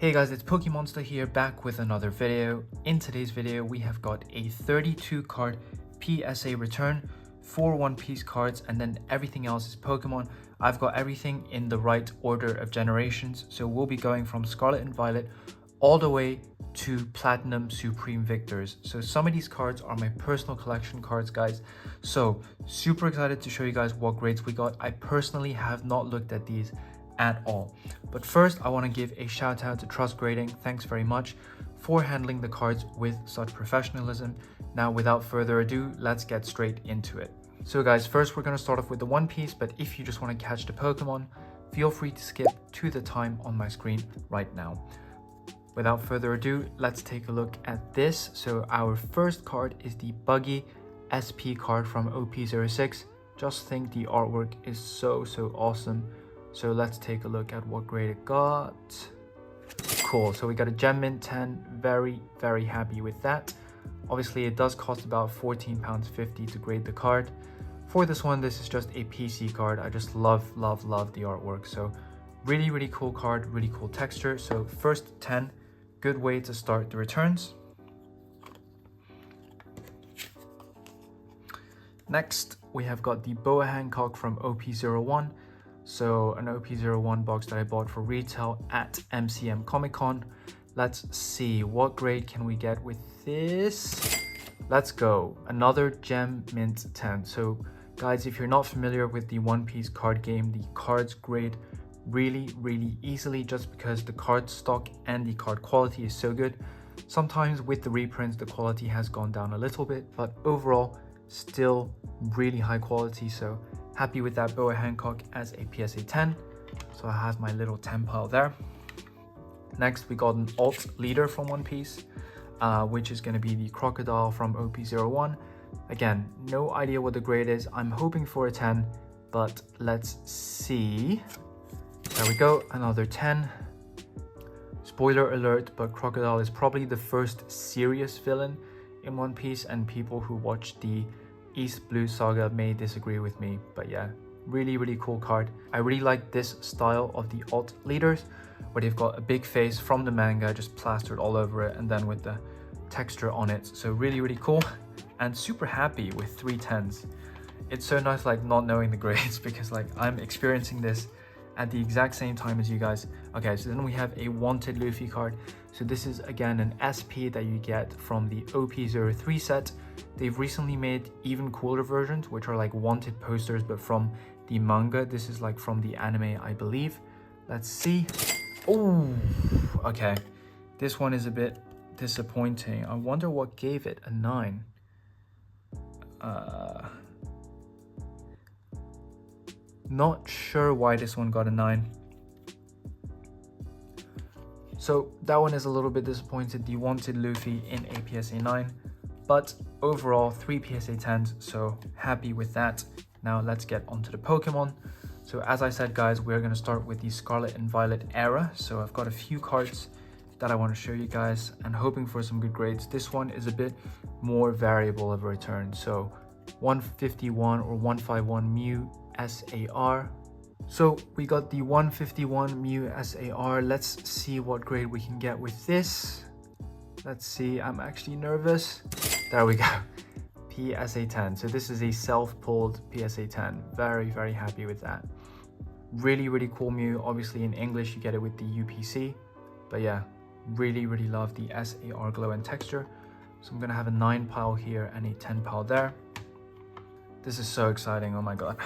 Hey guys, it's Pokemonster here, back with another video. In today's video, we have got a 32 card PSA return for One Piece cards, and then everything else is Pokemon. I've got everything in the right order of generations, so we'll be going from Scarlet and Violet all the way to Platinum Supreme Victors. So some of these cards are my personal collection cards, guys. So super excited to show you guys what grades we got. I personally have not looked at these at all. But first, I want to give a shout out to Trust Grading. Thanks very much for handling the cards with such professionalism. Now, without further ado, let's get straight into it. So guys, first we're going to start off with the One Piece, but if you just want to catch the Pokemon, feel free to skip to the time on my screen right now. Without further ado, let's take a look at this. So our first card is the Buggy SP card from OP06. Just think the artwork is so awesome. So let's take a look at what grade it got. Cool, so we got a Gem Mint 10, very happy with that. Obviously it does cost about £14.50 to grade the card. For this one, this is just a PC card. I just love the artwork. So really cool card, really cool texture. So first 10, good way to start the returns. Next, we have got the Boa Hancock from OP01. So an OP01 box that I bought for retail at MCM Comic Con. Let's see, what grade can we get with this? Let's go, another Gem Mint 10. So guys, if you're not familiar with the One Piece card game, the cards grade really easily just because the card stock and the card quality is so good. Sometimes with the reprints, the quality has gone down a little bit, but overall, still really high quality. So happy with that Boa Hancock as a PSA 10. So I have my little 10 pile there. Next, we got an alt leader from One Piece, which is going to be the Crocodile from OP01. Again, no idea what the grade is. I'm hoping for a 10, but let's see. There we go, another 10. Spoiler alert, but Crocodile is probably the first serious villain in One Piece, and people who watch the East Blue Saga may disagree with me, but yeah, really cool card. I really like this style of the alt leaders, where they've got a big face from the manga just plastered all over it, and then with the texture on it. So really cool, and super happy with 3 10s. It's so nice like not knowing the grades because like I'm experiencing this at the exact same time as you guys. Okay, so then we have a Wanted Luffy card. So this is again an SP that you get from the OP03 set. They've recently made even cooler versions, which are like Wanted posters, but from the manga. This is like from the anime, I believe. Let's see. Oh, okay. This one is a bit disappointing. I wonder what gave it a 9. Not sure why this one got a 9. So that one is a little bit disappointed. The Wanted Luffy in a PSA 9. But overall, 3 PSA 10s, so happy with that. Now let's get onto the Pokemon. So as I said, guys, we're going to start with the Scarlet and Violet era. So I've got a few cards that I want to show you guys and hoping for some good grades. This one is a bit more variable of a return. So 151 or 151 Mew SAR. So we got the 151 Mew SAR. Let's see what grade we can get with this. Let's see, I'm actually nervous. There we go, PSA 10. So this is a self-pulled PSA 10. Very happy with that. Really cool Mew. Obviously in English you get it with the UPC, but yeah, really love the SAR glow and texture. So I'm gonna have a 9 pile here and a 10 pile there. This is so exciting, oh my god.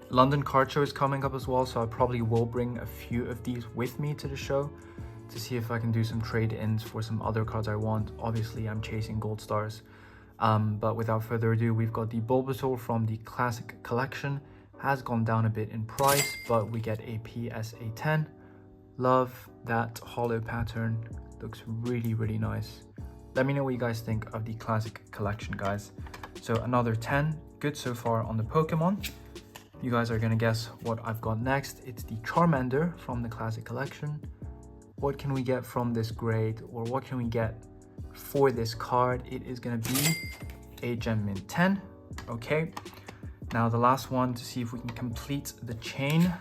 London card show is coming up as well, so I probably will bring a few of these with me to the show to see if I can do some trade-ins for some other cards I want. Obviously I'm chasing gold stars, but without further ado, we've got the Bulbasaur from the classic collection. Has gone down a bit in price, but we get a PSA 10. Love that hollow pattern, looks really nice. Let me know what you guys think of the classic collection, guys. So another 10, good so far on the Pokemon. You guys are gonna guess what I've got next. It's the Charmander from the classic collection. What can we get from this grade, or what can we get for this card? It is gonna be a Gem Mint 10. Okay, now the last one to see if we can complete the chain.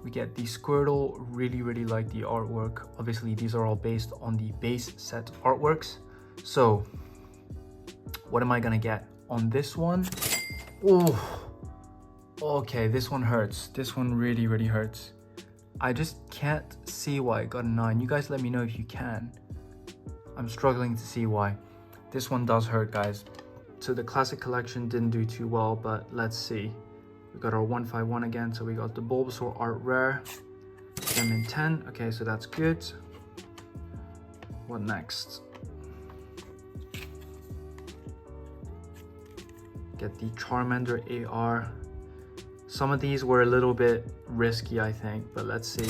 We get the Squirtle. Really like the artwork. Obviously, these are all based on the base set artworks. So, what am I gonna get on this one? Oh, okay, this one hurts. This one really hurts. I just can't see why it got a 9. You guys let me know if you can. I'm struggling to see why. This one does hurt, guys. So the classic collection didn't do too well, but let's see. We got our 151 again, so we got the Bulbasaur art rare. Gem in 10, okay, so that's good. What next? Get the Charmander AR. Some of these were a little bit risky, I think, but let's see.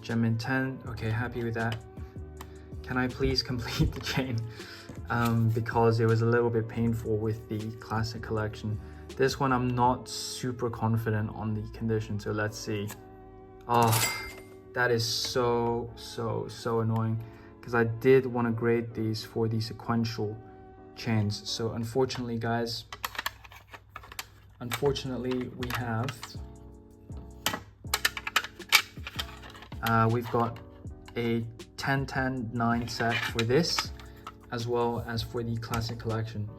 Gem in 10, okay, happy with that. Can I please complete the chain? Because it was a little bit painful with the classic collection. This one I'm not super confident on the condition, so let's see. Oh, that is so annoying, because I did want to grade these for the sequential chains. So unfortunately, guys, we have we've got a 10-10-9 set for this, as well as for the classic collection.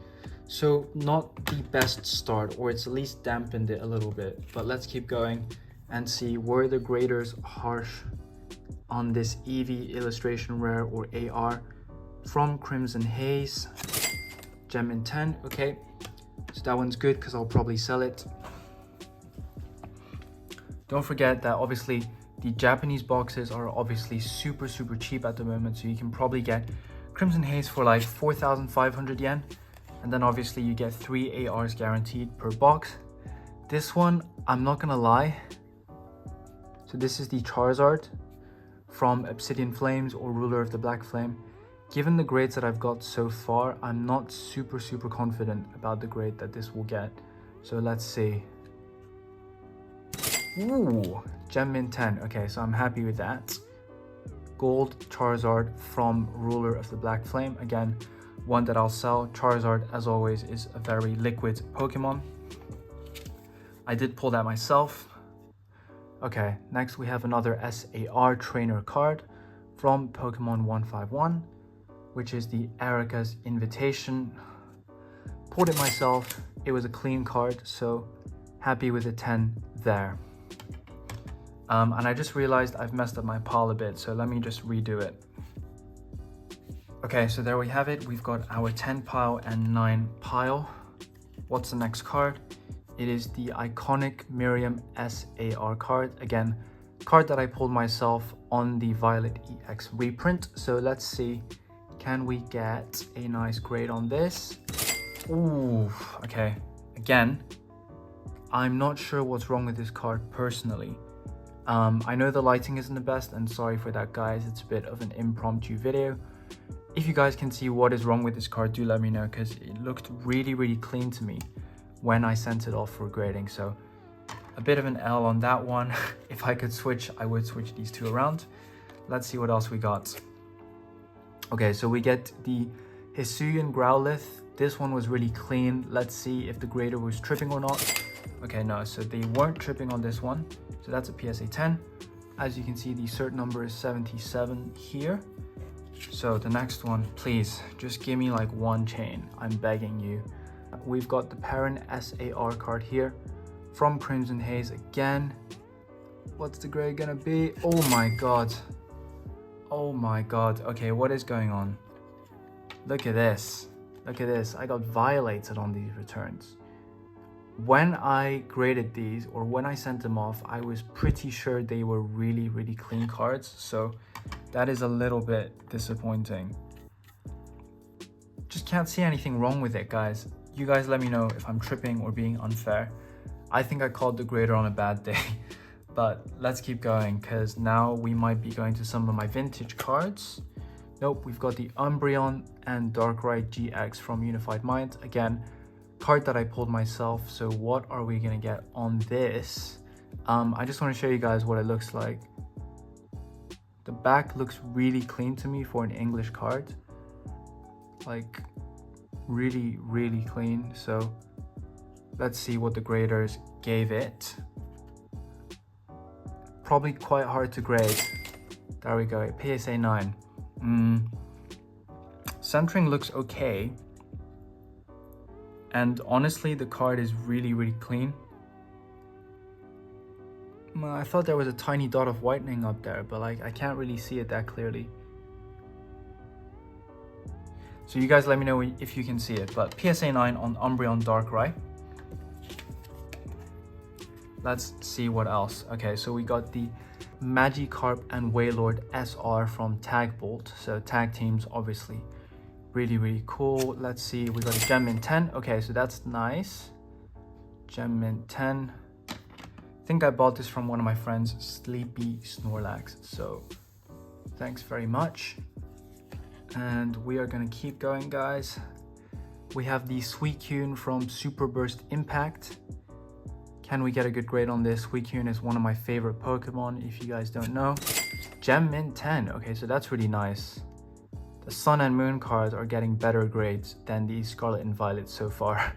So not the best start, or it's at least dampened it a little bit, but let's keep going and see were the graders harsh on this Eevee illustration rare or AR from Crimson Haze. Gem in 10, okay, so that one's good because I'll probably sell it. Don't forget that obviously the Japanese boxes are obviously super cheap at the moment, so you can probably get Crimson Haze for like 4,500 yen, and then obviously you get 3 ARs guaranteed per box. This one, I'm not gonna lie, so this is the Charizard from Obsidian Flames or Ruler of the Black Flame. Given the grades that I've got so far, I'm not super confident about the grade that this will get. So let's see. Ooh, Gem in 10. Okay, so I'm happy with that. Gold Charizard from Ruler of the Black Flame. Again, one that I'll sell. Charizard, as always, is a very liquid Pokemon. I did pull that myself. Okay, next we have another SAR trainer card from Pokemon 151, which is the Erica's Invitation. Pulled it myself. It was a clean card, so happy with a 10 there. And I just realized I've messed up my pile a bit, so let me just redo it. Okay, so there we have it. We've got our 10 pile and 9 pile. What's the next card? It is the iconic Miriam SAR card. Again, card that I pulled myself on the Violet EX reprint. So let's see, can we get a nice grade on this? Ooh, okay. Again, I'm not sure what's wrong with this card personally. I know the lighting isn't the best, and sorry for that, guys. It's a bit of an impromptu video. If you guys can see what is wrong with this card, do let me know, because it looked really clean to me when I sent it off for grading. So a bit of an L on that one. If I could switch, I would switch these two around. Let's see what else we got. Okay, so we get the Hisuian Growlithe. This one was really clean. Let's see if the grader was tripping or not. Okay, no, so they weren't tripping on this one. So that's a PSA 10. As you can see, the cert number is 77 here. So the next one, please, just give me like one chain. I'm begging you. We've got the Perrin SAR card here from Crimson Haze again. What's the grade gonna be? Oh my god. Oh my god. Okay, what is going on? Look at this. Look at this. I got violated on these returns. When I graded these, or when I sent them off, I was pretty sure they were really clean cards. So that is a little bit disappointing. Just can't see anything wrong with it, guys. You guys let me know if I'm tripping or being unfair. I think I called the grader on a bad day. But let's keep going, because now we might be going to some of my vintage cards. Nope, we've got the Umbreon and Darkrai GX from Unified Mind. Again, card that I pulled myself. So what are we gonna get on this? I just want to show you guys what it looks like. The back looks really clean to me for an English card. Like really clean. So let's see what the graders gave it. probably quite hard to grade. There we go, PSA 9. Centering looks okay. And honestly, the card is really clean. I thought there was a tiny dot of whitening up there, but like I can't really see it that clearly. So you guys let me know if you can see it, but PSA 9 on Umbreon Darkrai. Let's see what else. Okay, so we got the Magikarp and Wailord SR from Tag Bolt. So tag teams, obviously, really cool. Let's see, we got a Gem Mint 10. Okay, so that's nice. Gem Mint 10. I think I bought this from one of my friends, Sleepy Snorlax. So thanks very much. And we are gonna keep going, guys. We have the Suicune from Super Burst Impact. Can we get a good grade on this? Suicune is one of my favorite Pokemon, if you guys don't know. Gem Mint 10. Okay, so that's really nice. The Sun and Moon cards are getting better grades than the Scarlet and Violet so far.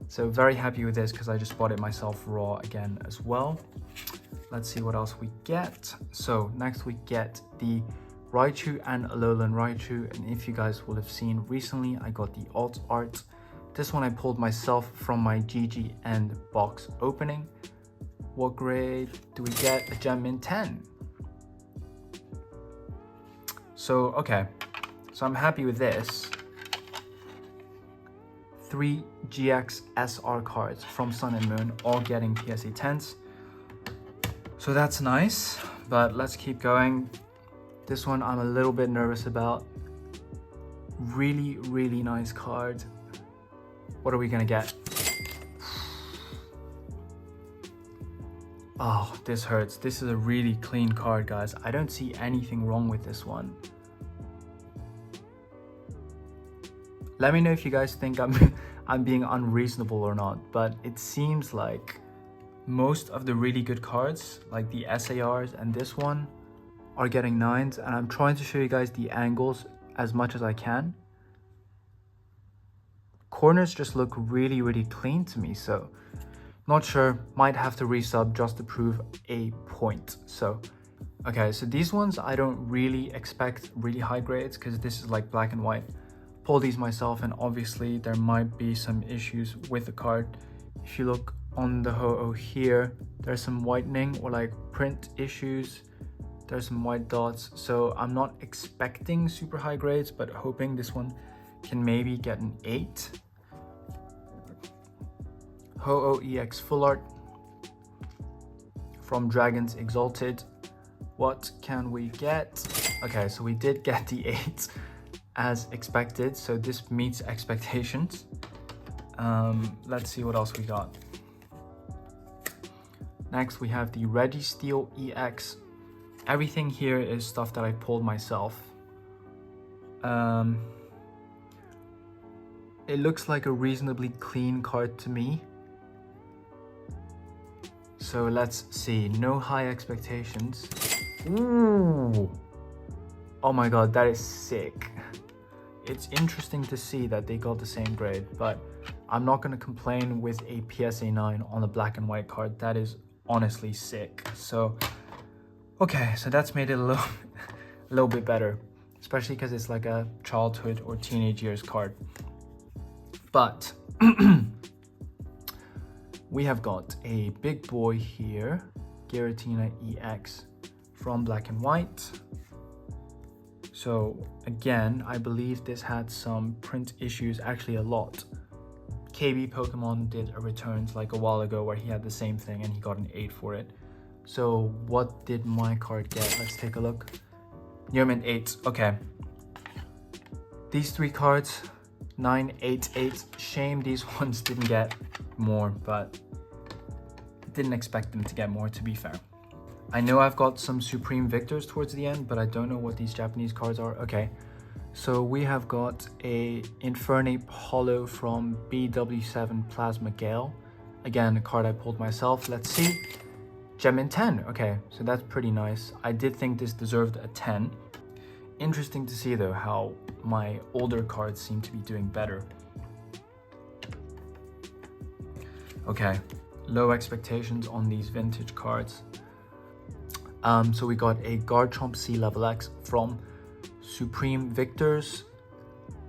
So very happy with this because I just bought it myself raw again as well. Let's see what else we get. So next we get the Raichu and Alolan Raichu, and if you guys will have seen recently, I got the alt art. This one I pulled myself from my GG End box opening. What grade do we get? A Gem Mint 10. So okay, so I'm happy with this. 3 GX SR cards from Sun and Moon, all getting PSA 10s. So that's nice, but let's keep going. This one I'm a little bit nervous about. Really nice card. What are we gonna get? Oh, this hurts. This is a really clean card, guys. I don't see anything wrong with this one. Let me know if you guys think I'm being unreasonable or not, but it seems like most of the really good cards, like the SARs and this one, are getting 9s, and I'm trying to show you guys the angles as much as I can. Corners just look really clean to me, so not sure, might have to resub just to prove a point. So okay, so these ones I don't really expect really high grades because this is like black and white. Pull these myself, and obviously there might be some issues with the card. If you look on the Ho-Oh here, there's some whitening or like print issues. There's some white dots, so I'm not expecting super high grades, but hoping this one can maybe get an 8. Ho-Oh EX Full Art from Dragons Exalted. What can we get? Okay, so we did get the 8 as expected, so this meets expectations. Let's see what else we got. Next we have the Registeel EX. Everything here is stuff that I pulled myself. It looks like a reasonably clean card to me. So let's see, no high expectations. Ooh! Oh my god, that is sick. It's interesting to see that they got the same grade, but I'm not gonna complain with a PSA 9 on a black and white card. That is honestly sick. So okay, so that's made it a little bit better, especially because it's like a childhood or teenage years card. But we have got a big boy here, Giratina EX from Black and White. So again, I believe this had some print issues, actually a lot. KB Pokemon did a returns like a while ago where he had the same thing and he got an 8 for it. So what did my card get? Let's take a look. Near mint 8. Okay. These 3 cards, 9, 8, 8. Shame these ones didn't get more, but didn't expect them to get more, to be fair. I know I've got some Supreme Victors towards the end, but I don't know what these Japanese cards are. Okay. So we have got a Infernape Hollow from BW7 Plasma Gale. Again, a card I pulled myself. Let's see. Gem Mint 10. Okay, so that's pretty nice. I did think this deserved a 10. Interesting to see though how my older cards seem to be doing better. Okay, low expectations on these vintage cards. So we got a Garchomp C Level X from Supreme Victors.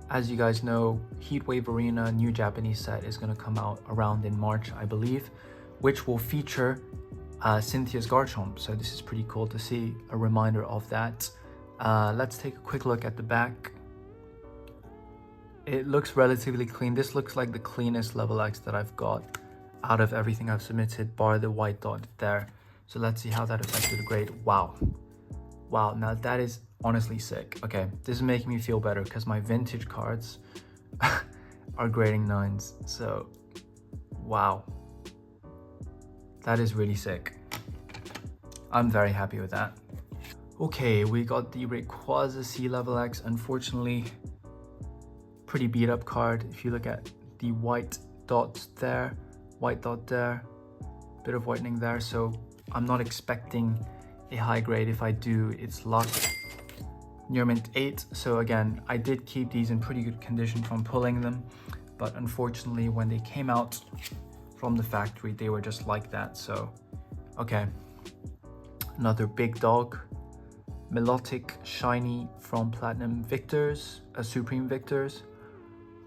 As you guys know, Heatwave Arena new Japanese set is going to come out around in March, I believe, which will feature Cynthia's Garchomp. So this is pretty cool to see a reminder of that. Let's take a quick look at the back. It looks relatively clean. This looks like the cleanest Level X that I've got out of everything I've submitted, bar the white dot there. So let's see how that affected the grade. Wow. Wow, now that is honestly sick. Okay, this is making me feel better because my vintage cards are grading 9s. So, wow. That is really sick. I'm very happy with that. Okay, we got the Rayquaza C Level X. Unfortunately, pretty beat up card. If you look at the white dots there, white dot there, bit of whitening there. So I'm not expecting a high grade. If I do, it's luck. Near mint 8. So again, I did keep these in pretty good condition from pulling them, but unfortunately when they came out from the factory, they were just like that. So okay, another big dog, Melodic Shiny from Platinum Victors, Supreme Victors.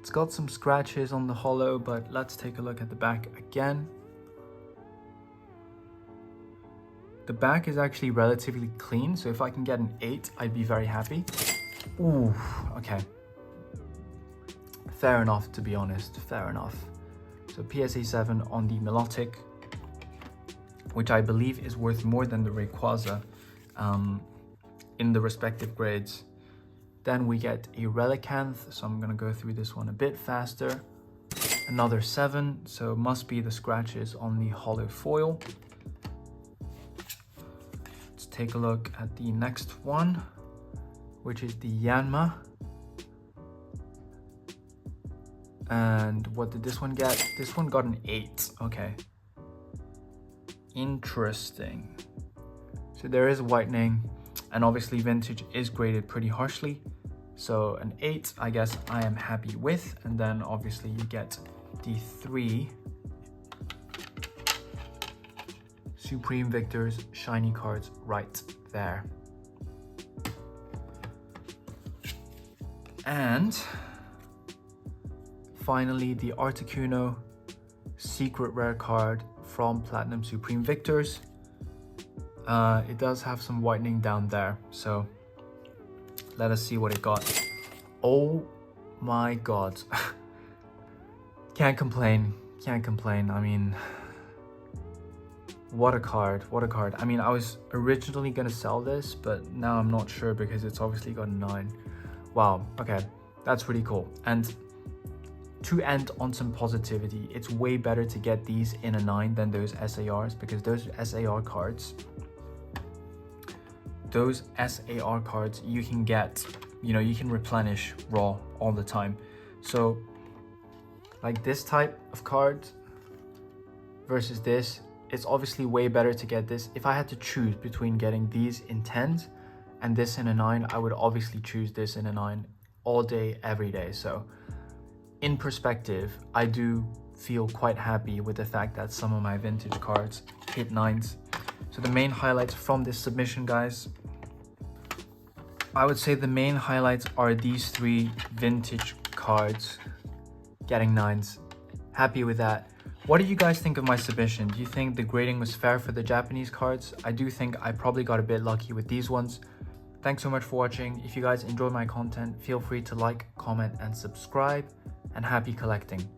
It's got some scratches on the holo, but let's take a look at the back again. The back is actually relatively clean, so if I can get an 8, I'd be very happy. Ooh, okay. Fair enough, to be honest, fair enough. So PSA 7 on the Melodic, which I believe is worth more than the Rayquaza in the respective grades. Then we get a Relicanth, so I'm gonna go through this one a bit faster. Another 7, so must be the scratches on the holo foil. Let's take a look at the next one, which is the Yanma. And what did this one get? This one got an 8, okay. Interesting. So there is whitening, and obviously vintage is graded pretty harshly. So an 8, I guess I am happy with. And then obviously you get the 3 Supreme Victors shiny cards right there. And finally the Articuno secret rare card from Platinum Supreme Victors. It does have some whitening down there, so let us see what it got. Oh my god. Can't complain, can't complain. I mean, what a card, what a card. I mean, I was originally gonna sell this, but now I'm not sure because it's obviously got a 9. Wow, okay, that's pretty cool. And to end on some positivity, it's way better to get these in a 9 than those SARs, because those SAR cards, you can get, you know, you can replenish raw all the time. So like this type of card versus this, it's obviously way better to get this. If I had to choose between getting these in 10s and this in a 9, I would obviously choose this in a 9 all day, every day. So in perspective, I do feel quite happy with the fact that some of my vintage cards hit 9s. So the main highlights from this submission, guys, I would say the main highlights are these 3 vintage cards getting 9s. Happy with that. What do you guys think of my submission? Do you think the grading was fair for the Japanese cards? I do think I probably got a bit lucky with these ones. Thanks so much for watching. If you guys enjoyed my content, feel free to like, comment, and subscribe. And happy collecting.